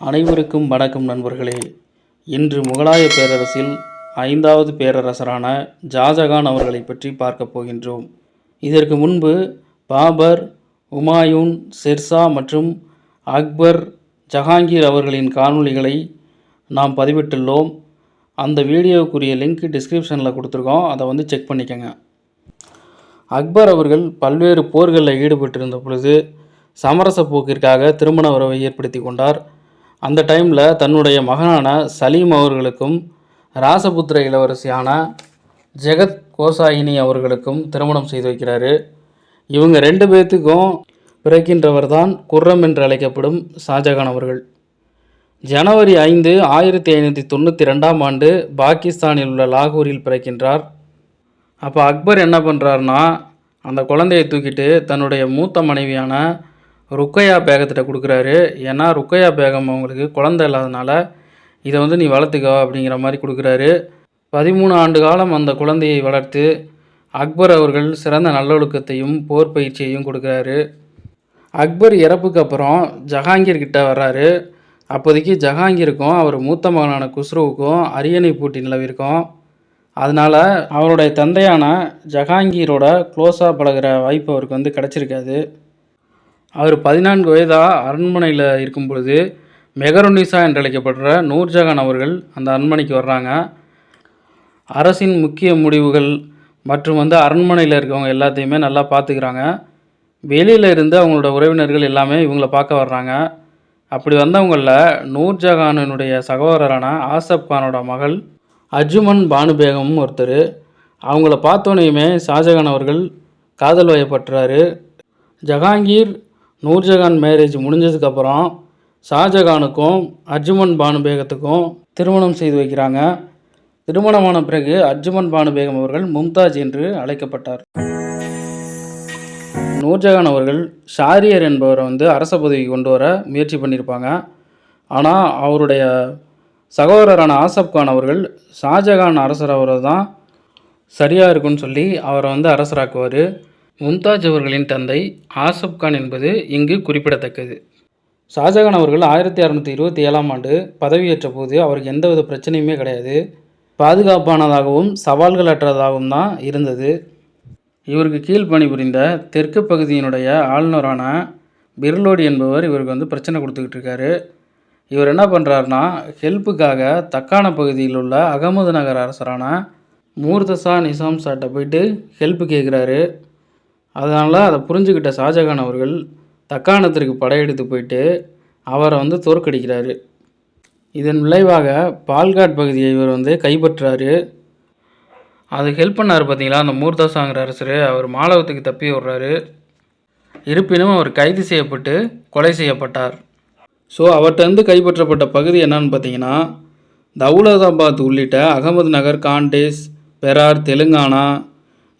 அனைவருக்கும் வணக்கம் நண்பர்களே. இன்று முகலாய பேரரசில் 5வது பேரரசரான ஷாஜகான் அவர்களை பற்றி பார்க்க போகின்றோம். இதற்கு முன்பு பாபர், உமாயூன், ஷெர்ஷா மற்றும் அக்பர், ஜஹாங்கீர் அவர்களின் காணொளிகளை நாம் பதிவிட்டுள்ளோம். அந்த வீடியோவுக்குரிய லிங்க் டிஸ்கிரிப்ஷனில் கொடுத்துருக்கோம், அதை செக் பண்ணிக்கோங்க. அக்பர் அவர்கள் பல்வேறு போர்களில் ஈடுபட்டிருந்த பொழுது சமரச போக்கிற்காக திருமண உறவை ஏற்படுத்தி கொண்டார். அந்த டைமில் தன்னுடைய மகனான சலீம் அவர்களுக்கும் ராசபுத்திர இளவரசியான ஜெகத் கோசாயினி அவர்களுக்கும் திருமணம் செய்து வைக்கிறாரு. இவங்க 2 பேர்த்துக்கும் பிறக்கின்றவர் தான் குர்ரம் என்று அழைக்கப்படும் ஷாஜகான் அவர்கள். ஜனவரி 5, 1592ஆம் ஆண்டு பாகிஸ்தானில் உள்ள லாகூரில் பிறக்கின்றார். அப்போ அக்பர் என்ன பண்ணுறாருனா, அந்த குழந்தையை தூக்கிட்டு தன்னுடைய மூத்த மனைவியான ருக்கையா பேகத்திட்ட கொடுக்குறாரு. ஏன்னா ருக்கையா பேகம் அவங்களுக்கு குழந்தை இல்லாதனால இதை நீ வளர்த்துக்கோ அப்படிங்கிற மாதிரி கொடுக்குறாரு. 13 ஆண்டு காலம் அந்த குழந்தையை வளர்த்து அக்பர் அவர்கள் சிறந்த நல்லொழுக்கத்தையும் போர் பயிற்சியையும் கொடுக்குறாரு. அக்பர் இறப்புக்கு அப்புறம் ஜஹாங்கீர் கிட்ட வர்றாரு. அப்போதைக்கு ஜஹாங்கீருக்கும் அவர் மூத்த மகனான குஸ்ருவுக்கும் அரியணை போட்டி நிலவிருக்கும். அதனால் அவருடைய தந்தையான ஜஹாங்கீரோட க்ளோஸாக பழகிற வாய்ப்பு அவருக்கு கிடச்சிருக்காது. அவர் 14 வயதாக அரண்மனையில் இருக்கும் பொழுது மெஹருநிசா என்று அழைக்கப்படுற நூர்ஜஹான் அவர்கள் அந்த அரண்மனைக்கு வர்றாங்க. அரசின் முக்கிய முடிவுகள் மற்றும் அரண்மனையில் இருக்கவங்க எல்லாத்தையுமே நல்லா பார்த்துக்கிறாங்க. வெளியில் இருந்து அவங்களோட உறவினர்கள் எல்லாமே இவங்களை பார்க்க வர்றாங்க. அப்படி வந்தவங்களில் நூர்ஜஹானுடைய சகோதரரான ஆசப் கானோட மகள் அஜுமன் பானு பேகமும் ஒருத்தர். அவங்கள பார்த்தோன்னே ஷாஜகான் அவர்கள் காதல் வயப்பட்டுறாரு. ஜஹாங்கீர் நூர்ஜஹான் மேரேஜ் முடிஞ்சதுக்கப்புறம் ஷாஜகானுக்கும் அர்ஜுமன் பானு பேகத்துக்கும் திருமணம் செய்து வைக்கிறாங்க. திருமணமான பிறகு அர்ஜுமன் பானு பேகம் அவர்கள் மும்தாஜ் என்று அழைக்கப்பட்டார். நூர்ஜஹான் அவர்கள் ஷாரியர் என்பவரை அரச பதவி கொண்டு வர முயற்சி பண்ணியிருப்பாங்க. ஆனால் அவருடைய சகோதரரான ஆசப் கான் அவர்கள் ஷாஜகான் அரசர் தான் சரியாக இருக்குன்னு சொல்லி அவரை அரசராக்குவார். மும்தாஜ் அவர்களின் தந்தை ஆசப் கான் என்பது இங்கு குறிப்பிடத்தக்கது. ஷாஜகான் அவர்கள் 1627ஆம் ஆண்டு பதவியேற்ற போது அவருக்கு எந்தவித பிரச்சனையுமே கிடையாது. பாதுகாப்பானதாகவும் சவால்கள் அற்றதாகவும் தான் இருந்தது. இவருக்கு கீழ் பணிபுரிந்த தெற்கு பகுதியினுடைய ஆளுநரான பிர்லோடி என்பவர் இவருக்கு பிரச்சனை கொடுத்துக்கிட்டு இருக்காரு. இவர் என்ன பண்ணுறாருனா, ஹெல்ப்புக்காக தக்கான பகுதியில் உள்ள அகமது நகர் அரசரான மூர்தசா நிசாம் ஷாட்டை போயிட்டு ஹெல்ப்பு கேட்குறாரு. அதனால் அதை புரிஞ்சுக்கிட்ட ஷாஜகான் அவர்கள் தக்காணத்திற்கு படையெடுத்து போயிட்டு அவரை தோற்கடிக்கிறாரு. இதன் விளைவாக பால்காட் பகுதியை இவர் கைப்பற்றாரு. அது ஹெல்ப் பண்ணார் பார்த்தீங்களா, அந்த மூர்தசாங்கிற அரசர். அவர் மாலவத்துக்கு தப்பி விடுறாரு. இருப்பினும் அவர் கைது செய்யப்பட்டு கொலை செய்யப்பட்டார். ஸோ அவர்கிட்ட கைப்பற்றப்பட்ட பகுதி என்னன்னு பார்த்தீங்கன்னா, தௌலதாபாத் உள்ளிட்ட அகமது நகர், காண்டேஸ், பெரார், தெலுங்கானா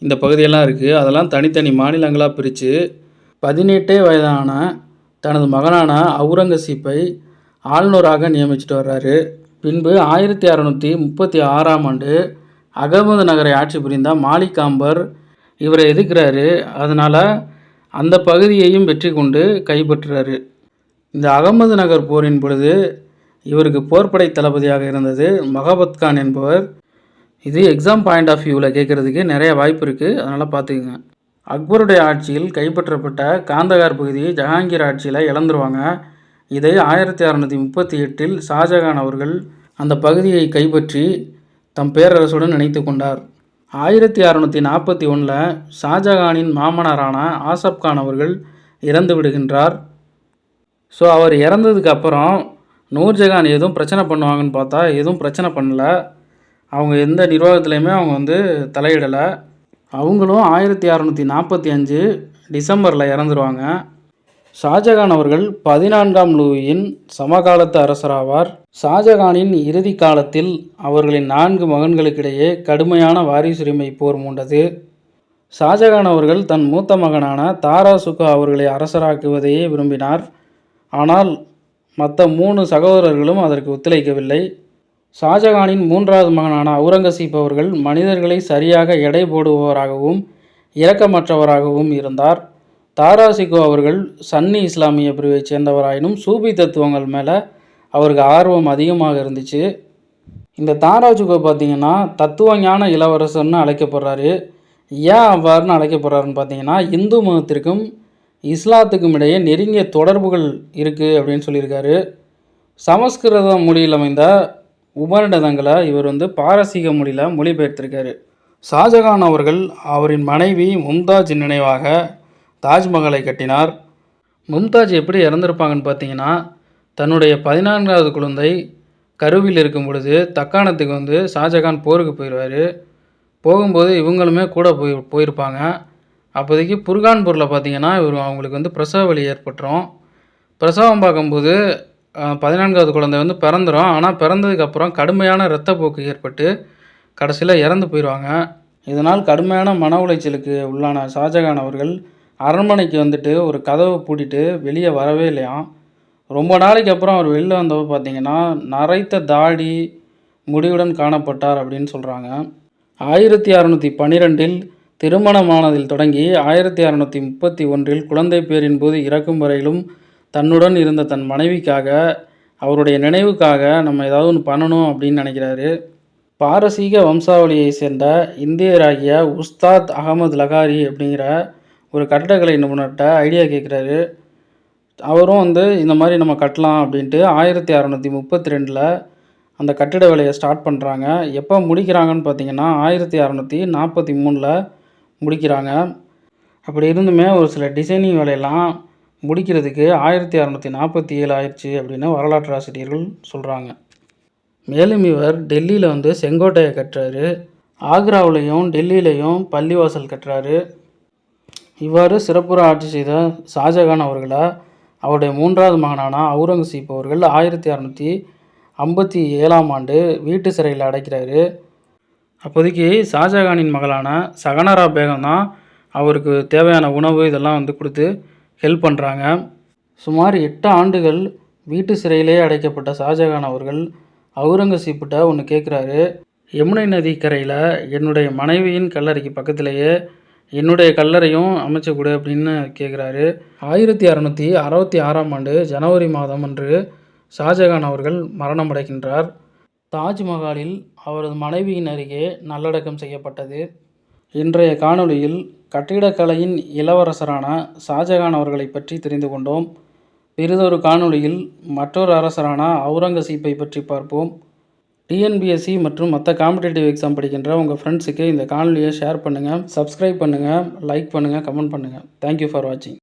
இந்த பகுதியெல்லாம் இருக்குது. அதெல்லாம் தனித்தனி மாநிலங்களாக பிரித்து 18 வயதான தனது மகனான அவுரங்கசீப்பை ஆளுநராக நியமிச்சுட்டு வர்றாரு. பின்பு 1636ஆம் ஆண்டு அகமது நகரை ஆட்சி புரிந்த மாலிக் அம்பர் இவரை எதிர்க்கிறாரு. அதனால் அந்த பகுதியையும் வெற்றி கொண்டு கைப்பற்றுறாரு. இந்த அகமது நகர் போரின் பொழுது இவருக்கு போர்ப்படை தளபதியாக இருந்தது மகாபத் கான் என்பவர். இது எக்ஸாம் பாயிண்ட் ஆஃப் வியூவில் கேட்குறதுக்கு நிறைய வாய்ப்பு இருக்குது, அதனால் பார்த்துக்குங்க. அக்பருடைய ஆட்சியில் கைப்பற்றப்பட்ட காந்தகார் பகுதியை ஜஹாங்கீர் ஆட்சியில் இழந்துருவாங்க. இதை 1638இல் ஷாஜகான் அவர்கள் அந்த பகுதியை கைப்பற்றி தம் பேரரசுடன் இணைத்து கொண்டார். 1641 ஷாஜகானின் மாமனாரான ஆசப் கான் அவர்கள் இறந்து விடுகின்றார். ஸோ அவர் இறந்ததுக்கு அப்புறம் நூர்ஜஹான் எதுவும் பிரச்சனை பண்ணுவாங்கன்னு பார்த்தா எதுவும் பிரச்சனை பண்ணலை. அவங்க எந்த நிர்வாகத்துலேயுமே அவங்க தலையிடலை. அவங்களும் 1645 டிசம்பரில் இறந்துருவாங்க. ஷாஜகான் அவர்கள் 14ஆம் லூயியின் சமகாலத்து அரசராவார். ஷாஜகானின் இறுதி காலத்தில் அவர்களின் 4 மகன்களுக்கிடையே கடுமையான வாரிசுரிமை போர் மூண்டது. ஷாஜகான் அவர்கள் தன் மூத்த மகனான தாரா சுகா அவர்களை அரசராக்குவதையே விரும்பினார். ஆனால் மற்ற 3 சகோதரர்களும் அதற்கு ஒத்துழைக்கவில்லை. ஷாஜகானின் 3வது மகனான அவுரங்கசீப் அவர்கள் மனிதர்களை சரியாக எடை போடுபவராகவும் இரக்கமற்றவராகவும் இருந்தார். தாராசிகோ அவர்கள் சன்னி இஸ்லாமிய பிரிவை சேர்ந்தவராயினும் சூபி தத்துவங்கள் மேலே அவருக்கு ஆர்வம் அதிகமாக இருந்துச்சு. இந்த தாராஜுகோ பார்த்தீங்கன்னா தத்துவ ஞான இளவரசர்னு அழைக்கப்படுறாரு. ஏன் அவ்வாறுன்னு அழைக்கப்படுறாருன்னு பார்த்தீங்கன்னா, இந்து மதத்திற்கும் இஸ்லாத்துக்கும் இடையே நெருங்கிய தொடர்புகள் இருக்குது அப்படின்னு சொல்லியிருக்காரு. சமஸ்கிருத மொழியில் அமைந்த உபநிடதங்களை இவர் பாரசீக மொழியில் மொழிபெயர்த்திருக்காரு. ஷாஜகான் அவர்கள் அவரின் மனைவி மும்தாஜ் நினைவாக தாஜ்மஹாலை கட்டினார். மும்தாஜ் எப்படி இறந்துருப்பாங்கன்னு பார்த்தீங்கன்னா, தன்னுடைய 14வது குழந்தை கருவில் இருக்கும் பொழுது தக்காணத்துக்கு ஷாஜகான் போருக்கு போயிடுவார். போகும்போது இவங்களுமே கூட போயிருப்பாங்க. அப்போதைக்கு புர்கான்பூரில் பார்த்தீங்கன்னா அவங்களுக்கு பிரசவ வலி ஏற்பட்டுரும். பிரசவம் பார்க்கும்போது 14வது குழந்தை பிறந்துடும். ஆனால் பிறந்ததுக்கப்புறம் கடுமையான இரத்தப்போக்கு ஏற்பட்டு கடைசியில் இறந்து போயிடுவாங்க. இதனால் கடுமையான மன உளைச்சலுக்கு உள்ளான ஷாஜகான் அவர்கள் அரண்மனைக்கு ஒரு கதவை பூட்டிட்டு வெளியே வரவே இல்லையாம். ரொம்ப நாளைக்கு அப்புறம் அவர் வெளில வந்தப்போ பார்த்தீங்கன்னா நரைத்த தாடி முடிவுடன் காணப்பட்டார் அப்படின்னு சொல்கிறாங்க. 1612 திருமணமானதில் தொடங்கி 1631 குழந்தை பேரின் போது இறக்கும் வரையிலும் தன்னுடன் இருந்த தன் மனைவிக்காக, அவருடைய நினைவுக்காக நம்ம ஏதாவது ஒன்று பண்ணணும் அப்படின்னு நினைக்கிறாரு. பாரசீக வம்சாவளியை சேர்ந்த இந்தியராகிய உஸ்தாத் அகமது லகாரி அப்படிங்கிற ஒரு கட்டடக்கலை நிபுணர்கிட்ட ஐடியா கேட்குறாரு. அவரும் இந்த மாதிரி நம்ம கட்டலாம் அப்படின்ட்டு 1632 அந்த கட்டிட வேலையை ஸ்டார்ட் பண்ணுறாங்க. எப்போ முடிக்கிறாங்கன்னு பார்த்தீங்கன்னா 1643 முடிக்கிறாங்க. அப்படி இருந்துமே ஒரு சில டிசைனிங் வேலையெல்லாம் முடிக்கிறதுக்கு 1647 ஆயிடுச்சு அப்படின்னு வரலாற்று ஆசிரியர்கள் சொல்கிறாங்க. மேலும் இவர் டெல்லியில் செங்கோட்டையை கட்டுறாரு. ஆக்ராவிலையும் டெல்லியிலையும் பள்ளிவாசல் கட்டுறாரு. இவ்வாறு சிறப்புற ஆட்சி செய்த ஷாஜகான் அவர்களை அவருடைய 3வது மகனான அவுரங்கசீப் அவர்கள் 1657 வீட்டு சிறையில் அடைக்கிறாரு. அப்போதைக்கு ஷாஜகானின் மகளான சகனரா பேகம் தான் அவருக்கு தேவையான உணவு இதெல்லாம் கொடுத்து ஹெல்ப் பண்ணுறாங்க. சுமார் 8 ஆண்டுகள் வீட்டு சிறையிலே அடைக்கப்பட்ட ஷாஜகான் அவர்கள் அவுரங்கசீப்பிட்ட ஒன்று கேட்குறாரு. யமுனை நதி கரையில் என்னுடைய மனைவியின் கல்லறைக்கு பக்கத்திலேயே என்னுடைய கல்லறையும் அமைச்சு கொடு அப்படின்னு கேட்குறாரு. 1666 ஜனவரி மாதம் அன்று ஷாஜகான் அவர்கள் மரணம் அடைகின்றார். தாஜ்மஹாலில் அவரது மனைவியின் அருகே நல்லடக்கம் செய்யப்பட்டது. இன்றைய காணொளியில் கட்டிடக்கலையின் இளவரசரான ஷாஜகான் அவர்களை பற்றி தெரிந்து கொண்டோம். பிறிதொரு காணொளியில் மற்றொரு அரசரான அவுரங்கசீப்பை பற்றி பார்ப்போம். டிஎன்பிஎஸ்சி மற்றும் மற்ற காம்படிட்டிவ் எக்ஸாம் படிக்கின்ற உங்கள் ஃப்ரெண்ட்ஸுக்கு இந்த காணொலியை ஷேர் பண்ணுங்கள், சப்ஸ்கிரைப் பண்ணுங்கள், லைக் பண்ணுங்கள், கமெண்ட் பண்ணுங்கள். தேங்க்யூ ஃபார் வாட்சிங்.